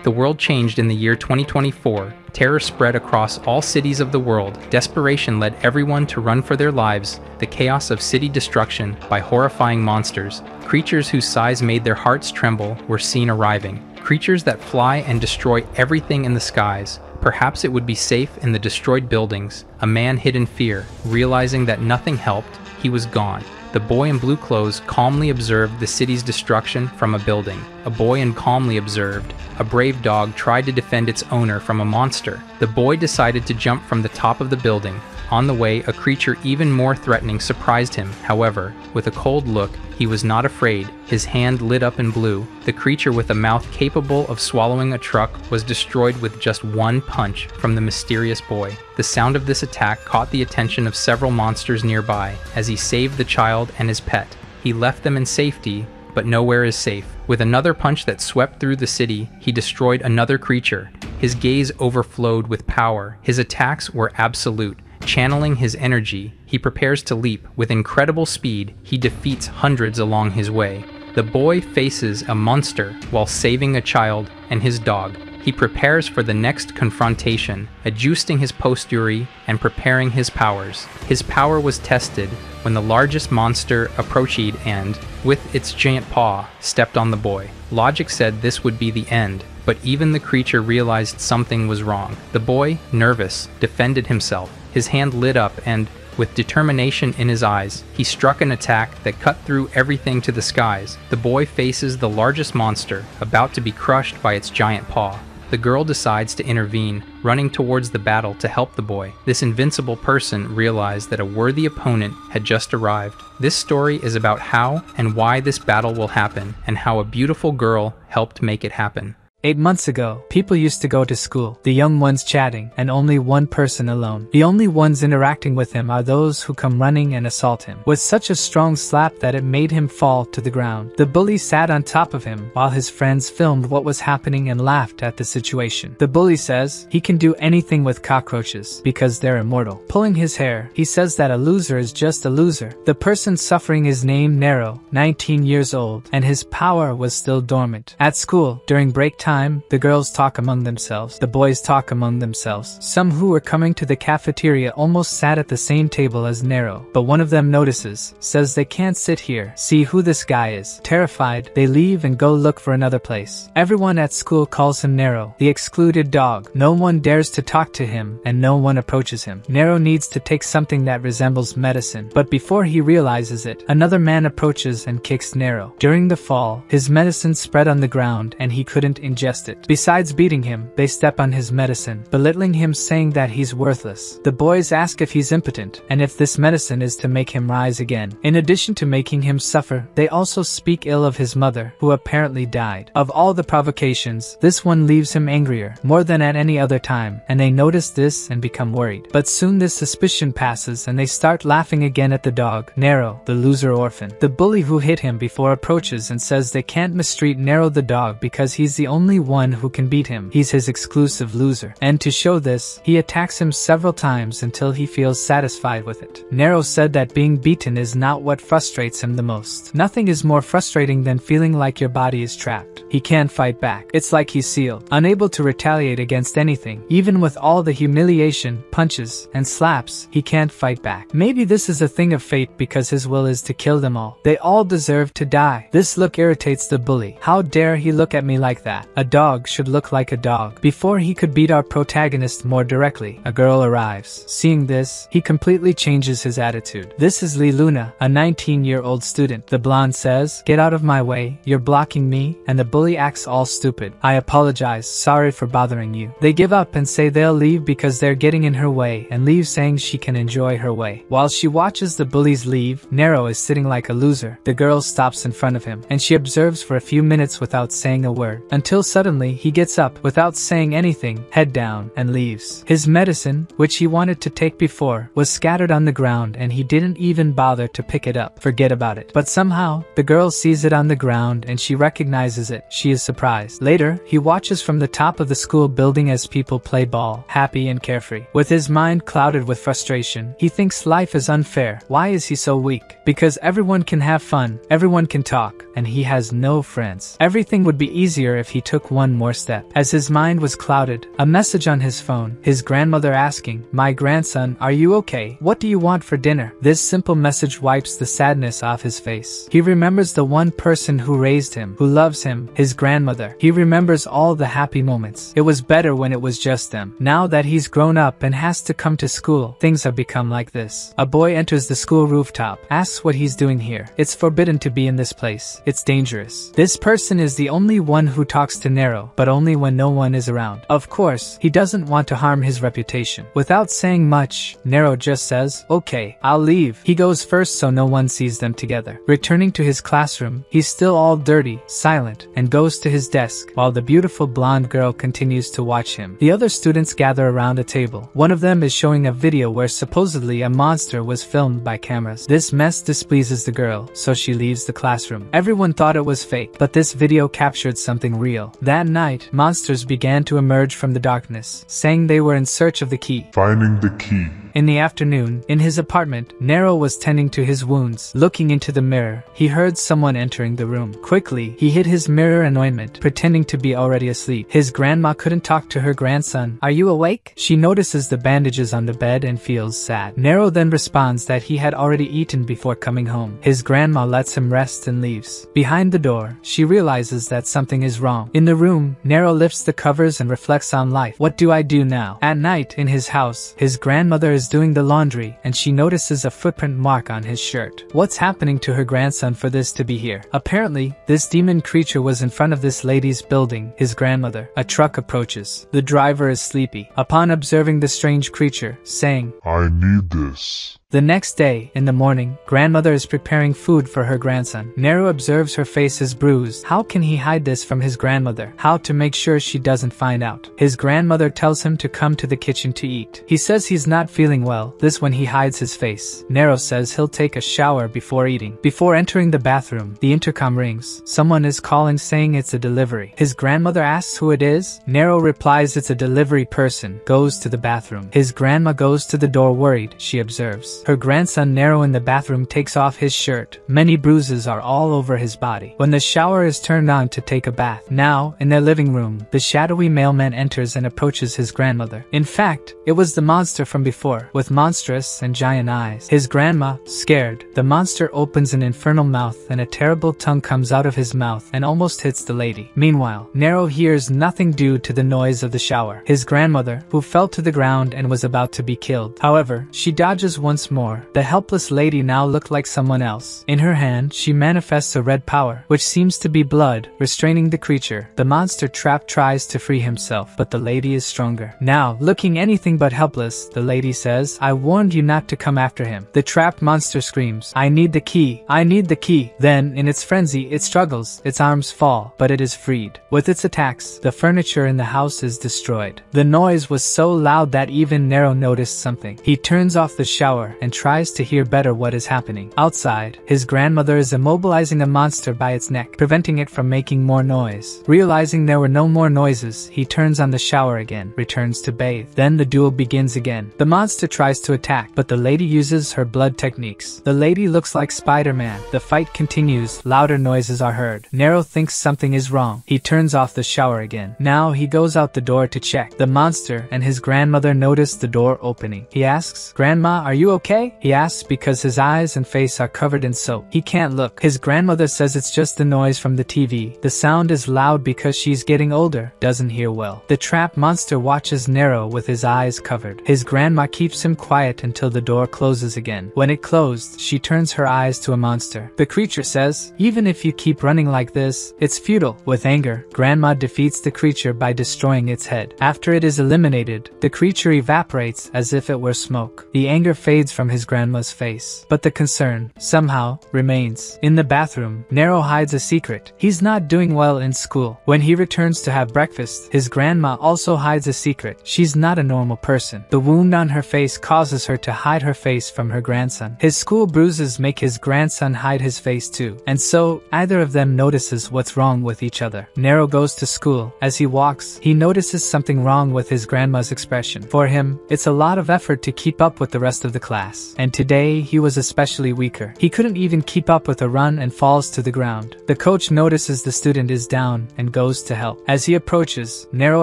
The world changed in the year 2024. Terror spread across all cities of the world. Desperation led everyone to run for their lives. The chaos of city destruction by horrifying monsters. Creatures whose size made their hearts tremble were seen arriving. Creatures that fly and destroy everything in the skies. Perhaps it would be safe in the destroyed buildings. A man hid in fear, realizing that nothing helped. He was gone. The boy in blue clothes calmly observed the city's destruction from a building. A boy in calmly observed. A brave dog tried to defend its owner from a monster. The boy decided to jump from the top of the building. On the way, a creature even more threatening surprised him. However, with a cold look, he was not afraid. His hand lit up in blue. The creature with a mouth capable of swallowing a truck was destroyed with just one punch from the mysterious boy. The sound of this attack caught the attention of several monsters nearby. As he saved the child and his pet, he left them in safety, but nowhere is safe. With another punch that swept through the city, he destroyed another creature. His gaze overflowed with power. His attacks were absolute. Channeling his energy, he prepares to leap. With incredible speed, he defeats hundreds along his way. The boy faces a monster while saving a child and his dog. He prepares for the next confrontation, adjusting his posture and preparing his powers. His power was tested when the largest monster approached and, with its giant paw, stepped on the boy. Logic said this would be the end, but even the creature realized something was wrong. The boy, nervous, defended himself. His hand lit up and, with determination in his eyes, he struck an attack that cut through everything to the skies. The boy faces the largest monster, about to be crushed by its giant paw. The girl decides to intervene, running towards the battle to help the boy. This invincible person realized that a worthy opponent had just arrived. This story is about how and why this battle will happen, and how a beautiful girl helped make it happen. 8 months ago, people used to go to school, the young ones chatting, and only one person alone. The only ones interacting with him are those who come running and assault him, with such a strong slap that it made him fall to the ground. The bully sat on top of him, while his friends filmed what was happening and laughed at the situation. The bully says he can do anything with cockroaches, because they're immortal. Pulling his hair, he says that a loser is just a loser. The person suffering is named Naro, 19 years old, and his power was still dormant. At school, during break time, the girls talk among themselves, the boys talk among themselves. Some who were coming to the cafeteria almost sat at the same table as Nero, but one of them notices, says they can't sit here, see who this guy is. Terrified, they leave and go look for another place. Everyone at school calls him Nero, the excluded dog. No one dares to talk to him, and no one approaches him. Nero needs to take something that resembles medicine, but before he realizes it, another man approaches and kicks Nero. During the fall, his medicine spread on the ground and he couldn't ingest it. Besides beating him, they step on his medicine, belittling him, saying that he's worthless. The boys ask if he's impotent, and if this medicine is to make him rise again. In addition to making him suffer, they also speak ill of his mother, who apparently died. Of all the provocations, this one leaves him angrier, more than at any other time, and they notice this and become worried. But soon this suspicion passes and they start laughing again at the dog, Nero, the loser orphan. The bully who hit him before approaches and says they can't mistreat Nero the dog because he's the only one who can beat him. He's his exclusive loser. And to show this, he attacks him several times until he feels satisfied with it. Nero said that being beaten is not what frustrates him the most. Nothing is more frustrating than feeling like your body is trapped. He can't fight back. It's like he's sealed, unable to retaliate against anything. Even with all the humiliation, punches, and slaps, he can't fight back. Maybe this is a thing of fate because his will is to kill them all. They all deserve to die. This look irritates the bully. How dare he look at me like that? A dog should look like a dog. Before he could beat our protagonist more directly, a girl arrives. Seeing this, he completely changes his attitude. This is Luna, a 19-year-old student. The blonde says, "Get out of my way, you're blocking me," and the bully acts all stupid. "I apologize, sorry for bothering you." They give up and say they'll leave because they're getting in her way, and leave saying she can enjoy her way. While she watches the bullies leave, Nero is sitting like a loser. The girl stops in front of him, and she observes for a few minutes without saying a word, until suddenly he gets up without saying anything, head down, and leaves. His medicine, which he wanted to take before, was scattered on the ground and he didn't even bother to pick it up. Forget about it. But somehow, the girl sees it on the ground and she recognizes it. She is surprised. Later, he watches from the top of the school building as people play ball, happy and carefree. With his mind clouded with frustration, he thinks life is unfair. Why is he so weak? Because everyone can have fun, everyone can talk, and he has no friends. Everything would be easier if he took one more step. As his mind was clouded, a message on his phone, his grandmother asking, "My grandson, are you okay? What do you want for dinner?" This simple message wipes the sadness off his face. He remembers the one person who raised him, who loves him, his grandmother. He remembers all the happy moments. It was better when it was just them. Now that he's grown up and has to come to school, things have become like this. A boy enters the school rooftop, asks what he's doing here. It's forbidden to be in this place. It's dangerous. This person is the only one who talks to Naro, but only when no one is around. Of course, he doesn't want to harm his reputation. Without saying much, Naro just says, "Okay, I'll leave." He goes first so no one sees them together. Returning to his classroom, he's still all dirty, silent, and goes to his desk, while the beautiful blonde girl continues to watch him. The other students gather around a table. One of them is showing a video where supposedly a monster was filmed by cameras. This mess displeases the girl, so she leaves the classroom. Everyone thought it was fake, but this video captured something real. That night, monsters began to emerge from the darkness, saying they were in search of the key. Finding the key. In the afternoon, in his apartment, Naro was tending to his wounds. Looking into the mirror, he heard someone entering the room. Quickly, he hid his mirror and ointment, pretending to be already asleep. His grandma couldn't talk to her grandson. "Are you awake?" She notices the bandages on the bed and feels sad. Naro then responds that he had already eaten before coming home. His grandma lets him rest and leaves. Behind the door, she realizes that something is wrong. In the room, Naro lifts the covers and reflects on life. What do I do now? At night, in his house, his grandmother is doing the laundry, and she notices a footprint mark on his shirt. What's happening to her grandson for this to be here? Apparently, this demon creature was in front of this lady's building, his grandmother. A truck approaches. The driver is sleepy. Upon observing the strange creature, saying, "I need this." The next day, in the morning, grandmother is preparing food for her grandson. Naro observes her face is bruised. How can he hide this from his grandmother? How to make sure she doesn't find out? His grandmother tells him to come to the kitchen to eat. He says he's not feeling well. This when he hides his face. Naro says he'll take a shower before eating. Before entering the bathroom, the intercom rings. Someone is calling saying it's a delivery. His grandmother asks who it is. Naro replies it's a delivery person. Goes to the bathroom. His grandma goes to the door worried, she observes. Her grandson Naro in the bathroom takes off his shirt. Many bruises are all over his body. When the shower is turned on to take a bath. Now, in their living room, the shadowy mailman enters and approaches his grandmother. In fact, it was the monster from before, with monstrous and giant eyes. His grandma, scared, the monster opens an infernal mouth and a terrible tongue comes out of his mouth and almost hits the lady. Meanwhile, Naro hears nothing due to the noise of the shower. His grandmother, who fell to the ground and was about to be killed. However, she dodges once more. The helpless lady now looked like someone else. In her hand, she manifests a red power, which seems to be blood, restraining the creature. The monster trapped tries to free himself, but the lady is stronger. Now, looking anything but helpless, the lady says, "I warned you not to come after him." The trapped monster screams, "I need the key! I need the key!" Then, in its frenzy, it struggles, its arms fall, but it is freed. With its attacks, the furniture in the house is destroyed. The noise was so loud that even Naro noticed something. He turns off the shower and tries to hear better what is happening. Outside, his grandmother is immobilizing the monster by its neck, preventing it from making more noise. Realizing there were no more noises, he turns on the shower again, returns to bathe. Then the duel begins again. The monster tries to attack, but the lady uses her blood techniques. The lady looks like Spider-Man. The fight continues, louder noises are heard. Naro thinks something is wrong. He turns off the shower again. Now he goes out the door to check. The monster and his grandmother notice the door opening. He asks, "Grandma, are you okay?" He asks because his eyes and face are covered in soap. He can't look. His grandmother says it's just the noise from the TV. The sound is loud because she's getting older, doesn't hear well. The trapped monster watches Naro with his eyes covered. His grandma keeps him quiet until the door closes again. When it closed, she turns her eyes to a monster. The creature says, "Even if you keep running like this, it's futile." With anger, grandma defeats the creature by destroying its head. After it is eliminated, the creature evaporates as if it were smoke. The anger fades from his grandma's face, but the concern, somehow, remains. In the bathroom, Naro hides a secret. He's not doing well in school. When he returns to have breakfast, his grandma also hides a secret. She's not a normal person. The wound on her face causes her to hide her face from her grandson. His school bruises make his grandson hide his face too, and so, either of them notices what's wrong with each other. Naro goes to school. As he walks, he notices something wrong with his grandma's expression. For him, it's a lot of effort to keep up with the rest of the class. class. And today, he was especially weaker. He couldn't even keep up with a run and falls to the ground. The coach notices the student is down and goes to help. As he approaches, Naro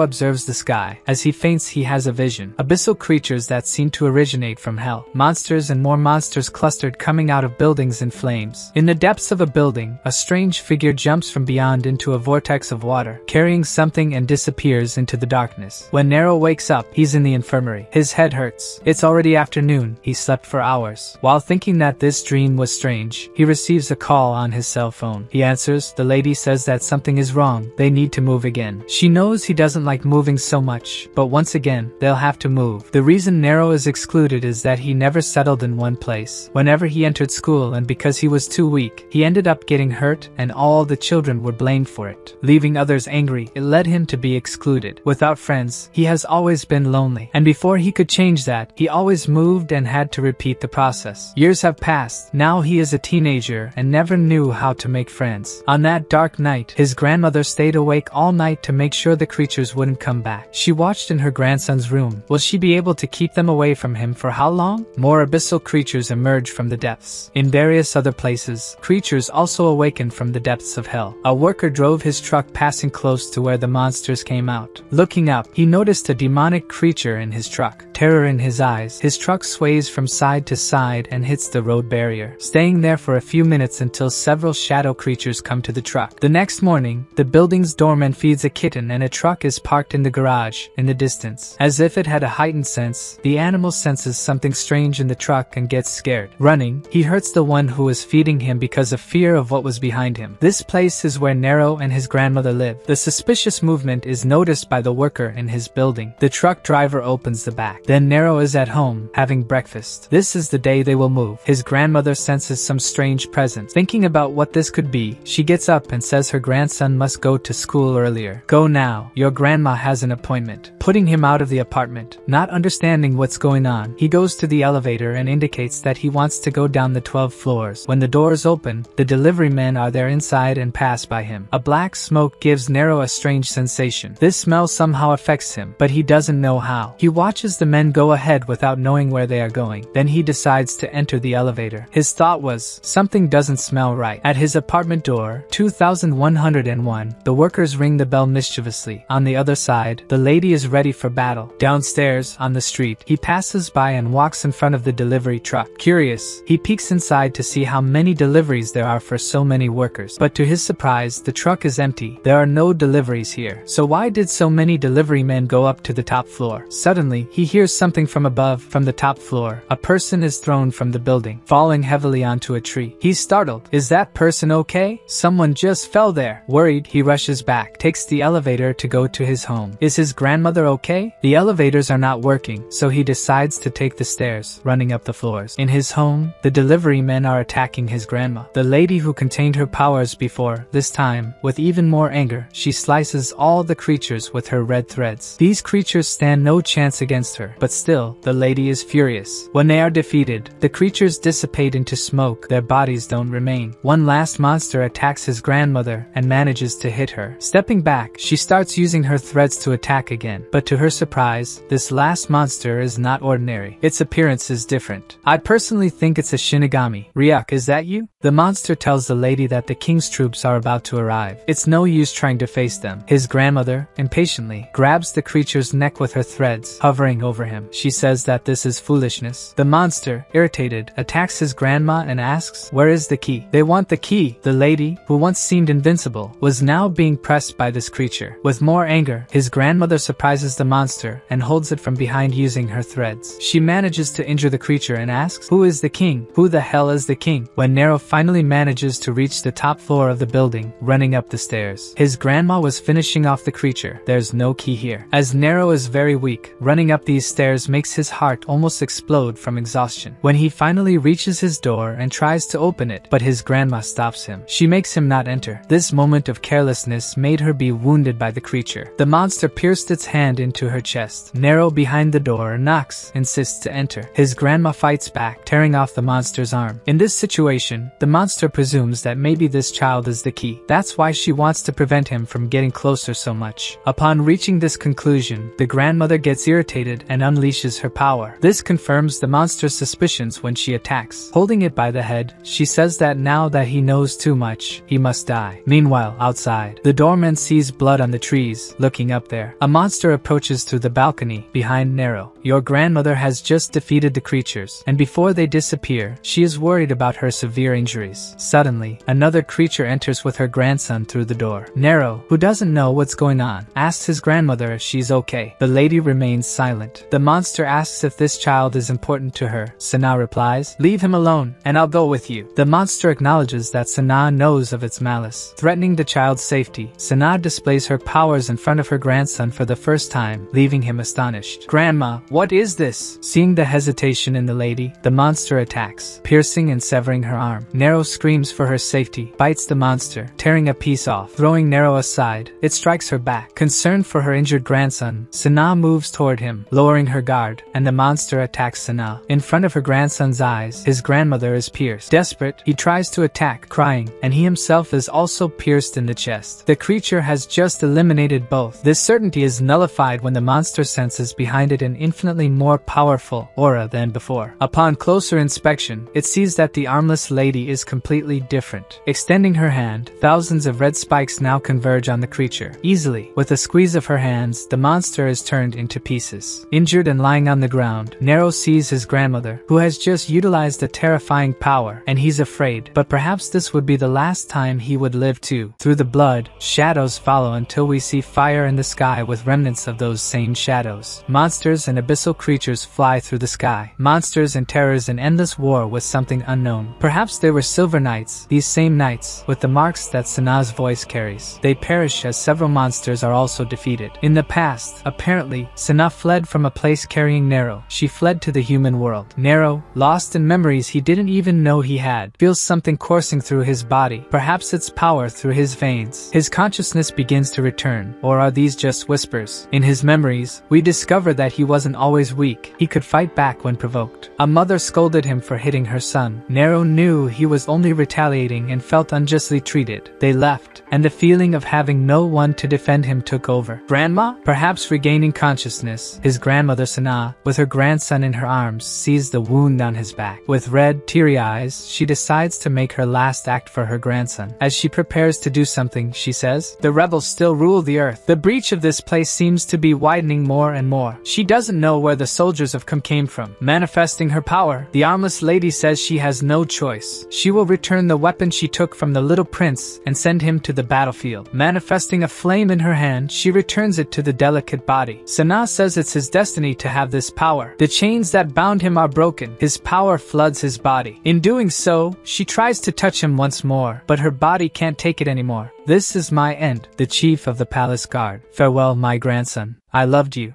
observes the sky. As he faints, he has a vision. Abyssal creatures that seem to originate from hell. Monsters and more monsters clustered coming out of buildings in flames. In the depths of a building, a strange figure jumps from beyond into a vortex of water, carrying something and disappears into the darkness. When Naro wakes up, he's in the infirmary. His head hurts. It's already afternoon. He slept for hours. While thinking that this dream was strange, he receives a call on his cell phone. He answers. The lady says that something is wrong. They need to move again. She knows he doesn't like moving so much, but once again, they'll have to move. The reason Naro is excluded is that he never settled in one place. Whenever he entered school, and because he was too weak, he ended up getting hurt and all the children were blamed for it. Leaving others angry, it led him to be excluded. Without friends, he has always been lonely. And before he could change that, he always moved and had to repeat the process. Years have passed. Now he is a teenager and never knew how to make friends. On that dark night, his grandmother stayed awake all night to make sure the creatures wouldn't come back. She watched in her grandson's room. Will she be able to keep them away from him for how long? More abyssal creatures emerge from the depths. In various other places, creatures also awakened from the depths of hell. A worker drove his truck passing close to where the monsters came out. Looking up, he noticed a demonic creature in his truck. Terror in his eyes, his truck sways from side to side and hits the road barrier, staying there for a few minutes until several shadow creatures come to the truck. The next morning, the building's doorman feeds a kitten and a truck is parked in the garage, in the distance. As if it had a heightened sense, the animal senses something strange in the truck and gets scared. Running, he hurts the one who was feeding him because of fear of what was behind him. This place is where Naro and his grandmother live. The suspicious movement is noticed by the worker in his building. The truck driver opens the back. Then Naro is at home, having breakfast. This is the day they will move. His grandmother senses some strange presence. Thinking about what this could be, she gets up and says her grandson must go to school earlier. Go now. Your grandma has an appointment. Putting him out of the apartment. Not understanding what's going on, he goes to the elevator and indicates that he wants to go down the 12 floors. When the doors open, the delivery men are there inside and pass by him. A black smoke gives Naro a strange sensation. This smell somehow affects him, but he doesn't know how. He watches the men go ahead without knowing where they are going. Then he decides to enter the elevator. His thought was, something doesn't smell right. At his apartment door, 2101, the workers ring the bell mischievously. On the other side, the lady is ready for battle. Downstairs, on the street, he passes by and walks in front of the delivery truck. Curious, he peeks inside to see how many deliveries there are for so many workers. But to his surprise, the truck is empty. There are no deliveries here. So why did so many delivery men go up to the top floor? Suddenly, he hears something from above, from the top floor. A person is thrown from the building, falling heavily onto a tree. He's startled. Is that person okay? Someone just fell there. Worried, he rushes back, takes the elevator to go to his home. Is his grandmother okay? The elevators are not working, so he decides to take the stairs, running up the floors. In his home, the delivery men are attacking his grandma. The lady who contained her powers before, this time, with even more anger, she slices all the creatures with her red threads. These creatures stand no chance against her, but still, the lady is furious. When they are defeated, the creatures dissipate into smoke. Their bodies don't remain. One last monster attacks his grandmother and manages to hit her. Stepping back, she starts using her threads to attack again. But to her surprise, this last monster is not ordinary. Its appearance is different. I personally think it's a Shinigami. Ryuk, is that you? The monster tells the lady that the king's troops are about to arrive. It's no use trying to face them. His grandmother, impatiently, grabs the creature's neck with her threads, hovering over him. She says that this is foolishness. The monster, irritated, attacks his grandma and asks, where is the key? They want the key. The lady, who once seemed invincible, was now being pressed by this creature. With more anger, his grandmother surprises the monster and holds it from behind using her threads. She manages to injure the creature and asks, who is the king? Who the hell is the king? When Naro finally manages to reach the top floor of the building, running up the stairs. His grandma was finishing off the creature. There's no key here. As Naro is very weak, running up these stairs makes his heart almost explode from exhaustion. When he finally reaches his door and tries to open it, but his grandma stops him. She makes him not enter. This moment of carelessness made her be wounded by the creature. The monster pierced its hand into her chest. Naro, behind the door, knocks, insists to enter. His grandma fights back, tearing off the monster's arm. In this situation, the monster presumes that maybe this child is the key. That's why she wants to prevent him from getting closer so much. Upon reaching this conclusion, the grandmother gets irritated and and unleashes her power. This confirms the monster's suspicions when she attacks. Holding it by the head, she says that now that he knows too much, he must die. Meanwhile, outside, the doorman sees blood on the trees. Looking up there, a monster approaches through the balcony behind Naro. Your grandmother has just defeated the creatures, and before they disappear, she is worried about her severe injuries. Suddenly, another creature enters with her grandson through the door. Naro, who doesn't know what's going on, asks his grandmother if she's okay. The lady remains silent. The monster asks if this child is important to her. Sana replies, "Leave him alone, and I'll go with you." The monster acknowledges that Sana knows of its malice, threatening the child's safety. Sana displays her powers in front of her grandson for the first time, leaving him astonished. "Grandma, what is this?" Seeing the hesitation in the lady, the monster attacks, piercing and severing her arm. Naro screams for her safety, bites the monster, tearing a piece off. Throwing Naro aside, it strikes her back. Concerned for her injured grandson, Sana moves toward him, lowering her guard, and the monster attacks Sana. In front of her grandson's eyes, his grandmother is pierced. Desperate, he tries to attack, crying, and he himself is also pierced in the chest. The creature has just eliminated both. This certainty is nullified when the monster senses behind it an infinitely more powerful aura than before. Upon closer inspection, it sees that the armless lady is completely different. Extending her hand, thousands of red spikes now converge on the creature. Easily, with a squeeze of her hands, the monster is turned into pieces. Injured and lying on the ground, Naro sees his grandmother, who has just utilized a terrifying power, and he's afraid, but perhaps this would be the last time he would live too. Through the blood, shadows follow until we see fire in the sky with remnants of those same shadows. Monsters and abyssal creatures fly through the sky. Monsters and terrors in endless war with something unknown. Perhaps they were silver knights, these same knights, with the marks that Sana's voice carries. They perish as several monsters are also defeated. In the past, apparently, Sana fled from a place carrying Naro. She fled to the human world. Naro, lost in memories he didn't even know he had, feels something coursing through his body. Perhaps it's power through his veins. His consciousness begins to return, or are these just whispers? In his memories, we discover that he wasn't always weak. He could fight back when provoked. A mother scolded him for hitting her son. Naro knew he was only retaliating and felt unjustly treated. They left, and the feeling of having no one to defend him took over. Grandma? Perhaps regaining consciousness, his grandmother Sana, with her grandson in her arms, sees the wound on his back. With red, teary eyes, she decides to make her last act for her grandson. As she prepares to do something, she says, "The rebels still rule the earth. The breach of this place seems to be widening more and more." She doesn't know where the soldiers have came from. Manifesting her power, the armless lady says she has no choice. She will return the weapon she took from the little prince and send him to the battlefield. Manifesting a flame in her hand, she returns it to the delicate body. Sana says it's his destiny to have this power. The chains that bound him are broken. His power floods his body. In doing so, she tries to touch him once more, but her body can't take it anymore. "This is my end, the chief of the palace guard. Farewell, my grandson. I loved you."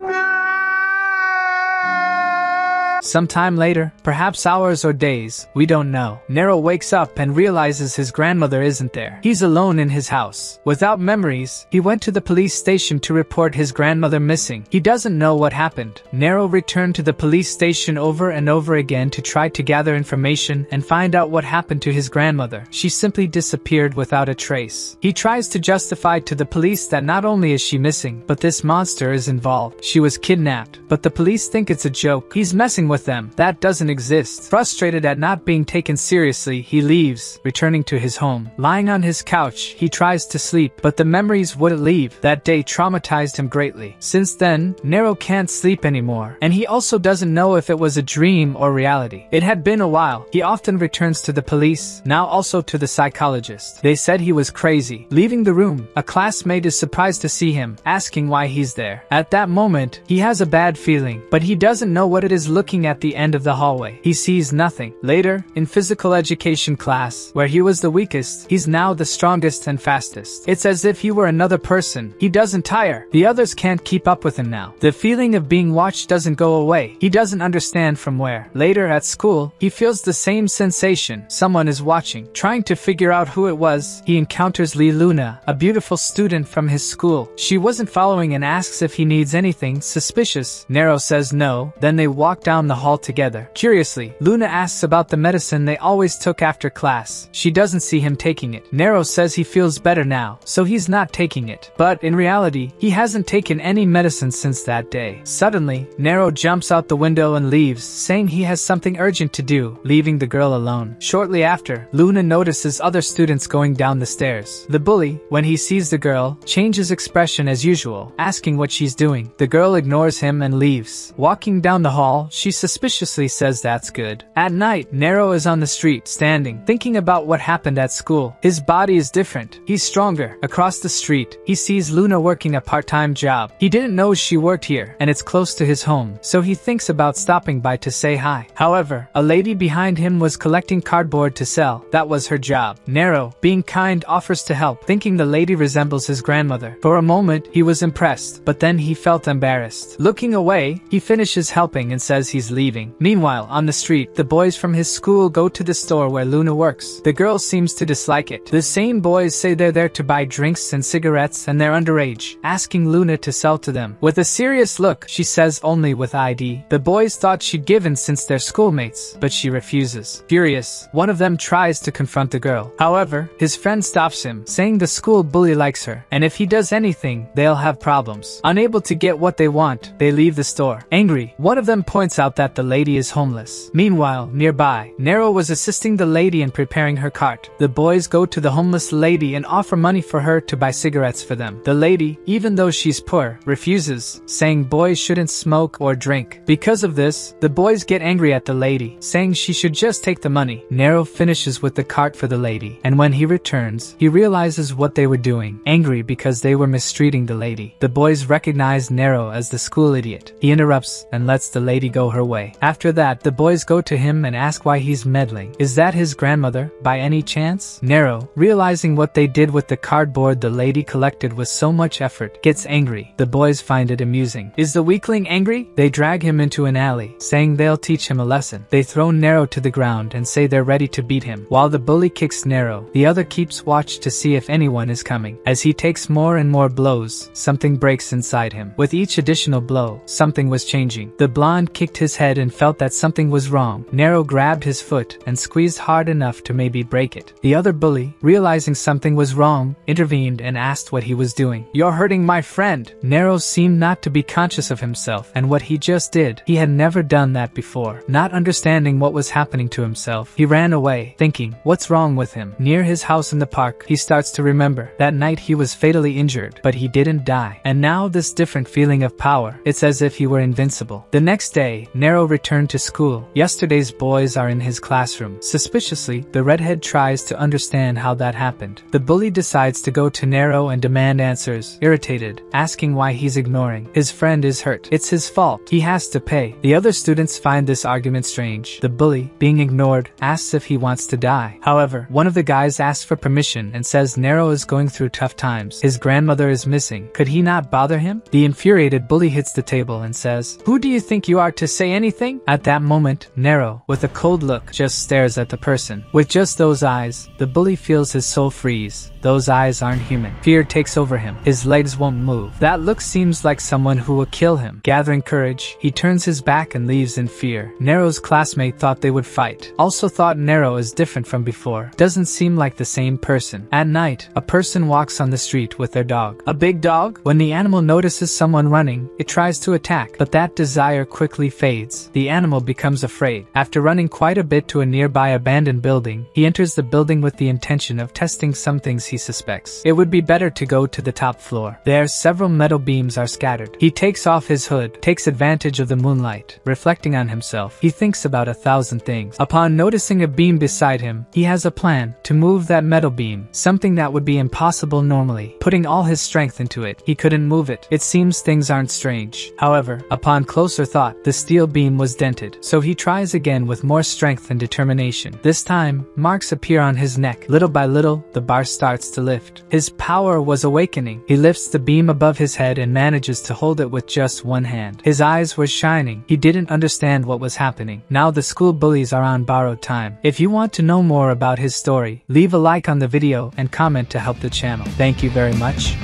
Sometime later, perhaps hours or days, we don't know, Naro wakes up and realizes his grandmother isn't there. He's alone in his house. Without memories, he went to the police station to report his grandmother missing. He doesn't know what happened. Naro returned to the police station over and over again to try to gather information and find out what happened to his grandmother. She simply disappeared without a trace. He tries to justify to the police that not only is she missing, but this monster is involved. She was kidnapped, but the police think it's a joke. He's messing with them. That doesn't exist. Frustrated at not being taken seriously, he leaves, returning to his home. Lying on his couch, he tries to sleep, but the memories wouldn't leave. That day traumatized him greatly. Since then, Naro can't sleep anymore, and he also doesn't know if it was a dream or reality. It had been a while. He often returns to the police, now also to the psychologist. They said he was crazy. Leaving the room, a classmate is surprised to see him, asking why he's there. At that moment, he has a bad feeling, but he doesn't know what it is looking at the end of the hallway. He sees nothing. Later, in physical education class, where he was the weakest, he's now the strongest and fastest. It's as if he were another person. He doesn't tire. The others can't keep up with him now. The feeling of being watched doesn't go away. He doesn't understand from where. Later at school, he feels the same sensation. Someone is watching. Trying to figure out who it was, he encounters Luna, a beautiful student from his school. She wasn't following and asks if he needs anything suspicious. Naro says no. Then they walk down down the hall together. Curiously, Luna asks about the medicine they always took after class. She doesn't see him taking it. Naro says he feels better now, so he's not taking it. But in reality, he hasn't taken any medicine since that day. Suddenly, Naro jumps out the window and leaves, saying he has something urgent to do, leaving the girl alone. Shortly after, Luna notices other students going down the stairs. The bully, when he sees the girl, changes expression as usual, asking what she's doing. The girl ignores him and leaves. Walking down the hall, she suspiciously says that's good. At night, Naro is on the street, standing, thinking about what happened at school. His body is different. He's stronger. Across the street, he sees Luna working a part-time job. He didn't know she worked here, and it's close to his home, so he thinks about stopping by to say hi. However, a lady behind him was collecting cardboard to sell. That was her job. Naro, being kind, offers to help, thinking the lady resembles his grandmother. For a moment, he was impressed, but then he felt embarrassed. Looking away, he finishes helping and says he's leaving. Meanwhile, on the street, the boys from his school go to the store where Luna works. The girl seems to dislike it. The same boys say they're there to buy drinks and cigarettes and they're underage, asking Luna to sell to them. With a serious look, she says only with ID. The boys thought she'd given since they're schoolmates, but she refuses. Furious, one of them tries to confront the girl. However, his friend stops him, saying the school bully likes her, and if he does anything, they'll have problems. Unable to get what they want, they leave the store. Angry, one of them points out that the lady is homeless. Meanwhile, nearby, Naro was assisting the lady in preparing her cart. The boys go to the homeless lady and offer money for her to buy cigarettes for them. The lady, even though she's poor, refuses, saying boys shouldn't smoke or drink. Because of this, the boys get angry at the lady, saying she should just take the money. Naro finishes with the cart for the lady, and when he returns, he realizes what they were doing, angry because they were mistreating the lady. The boys recognize Naro as the school idiot. He interrupts and lets the lady go her way. After that, the boys go to him and ask why he's meddling. Is that his grandmother, by any chance? Naro, realizing what they did with the cardboard the lady collected with so much effort, gets angry. The boys find it amusing. Is the weakling angry? They drag him into an alley, saying they'll teach him a lesson. They throw Naro to the ground and say they're ready to beat him. While the bully kicks Naro, the other keeps watch to see if anyone is coming. As he takes more and more blows, something breaks inside him. With each additional blow, something was changing. The blonde kicked his head and felt that something was wrong. Naro grabbed his foot and squeezed hard enough to maybe break it. The other bully, realizing something was wrong, intervened and asked what he was doing. "You're hurting my friend." Naro seemed not to be conscious of himself and what he just did. He had never done that before. Not understanding what was happening to himself, he ran away, thinking, what's wrong with him? Near his house in the park, he starts to remember. That night he was fatally injured, but he didn't die. And now this different feeling of power. It's as if he were invincible. The next day, Naro returned to school. Yesterday's boys are in his classroom. Suspiciously, the redhead tries to understand how that happened. The bully decides to go to Naro and demand answers, irritated, asking why he's ignoring. His friend is hurt. It's his fault. He has to pay. The other students find this argument strange. The bully, being ignored, asks if he wants to die. However, one of the guys asks for permission and says Naro is going through tough times. His grandmother is missing. Could he not bother him? The infuriated bully hits the table and says, "Who do you think you are to say anything?" At that moment, Naro, with a cold look, just stares at the person. With just those eyes, the bully feels his soul freeze. Those eyes aren't human. Fear takes over him. His legs won't move. That look seems like someone who will kill him. Gathering courage, he turns his back and leaves in fear. Naro's classmate thought they would fight. Also thought Naro is different from before. Doesn't seem like the same person. At night, a person walks on the street with their dog. A big dog? When the animal notices someone running, it tries to attack, but that desire quickly fades. The animal becomes afraid. After running quite a bit to a nearby abandoned building, he enters the building with the intention of testing some things he suspects. It would be better to go to the top floor. There, several metal beams are scattered. He takes off his hood, takes advantage of the moonlight. Reflecting on himself, he thinks about 1,000 things. Upon noticing a beam beside him, he has a plan to move that metal beam, something that would be impossible normally. Putting all his strength into it, he couldn't move it. It seems things aren't strange. However, upon closer thought, the steel beam was dented, so he tries again with more strength and determination. This time, marks appear on his neck. Little by little, the bar starts to lift. His power was awakening. He lifts the beam above his head and manages to hold it with just one hand. His eyes were shining. He didn't understand what was happening. Now the school bullies are on borrowed time. If you want to know more about his story, leave a like on the video and comment to help the channel. Thank you very much.